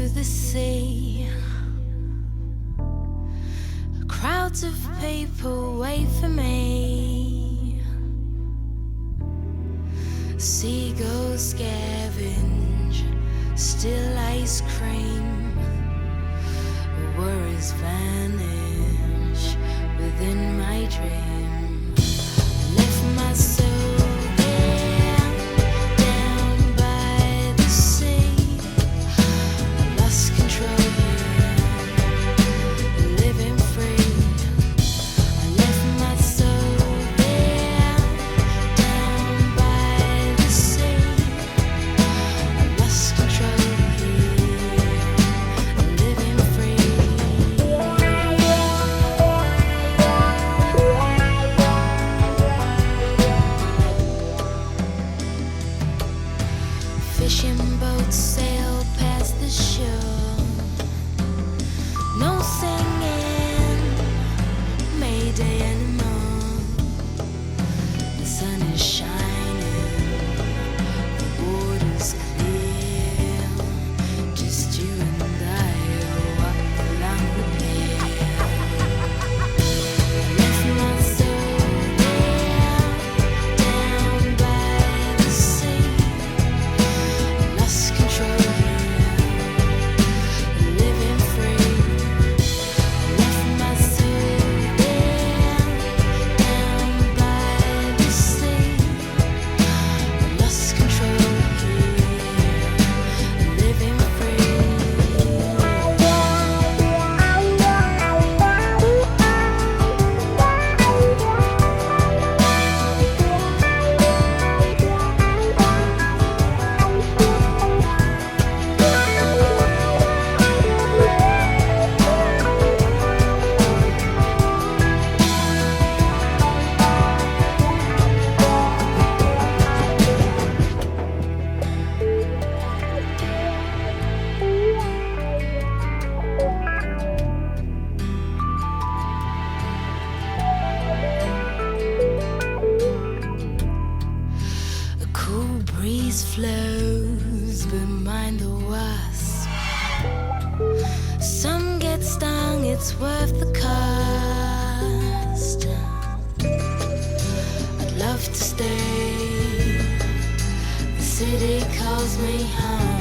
to the sea. Crowds of people wait for me. Seagulls scavenge still ice cream. Worries vanish within my dream. I left my soul there, down by the sea. I lost control here, living free. I left my soul there, down by the sea. I lost control here, living free. Fishing boats sail past the shore. No singing, Mayday anymore. The sun is shining, the water's clear. Just you and I walk along the pier. I left my soul there, down by the sea. Lost control here, living free. I left my soul there, down by the sea. Lost control here, living free. A cool breeze flows behind the wasp. Some get stung, it's worth the cost. I'd love to stay. The city calls me home.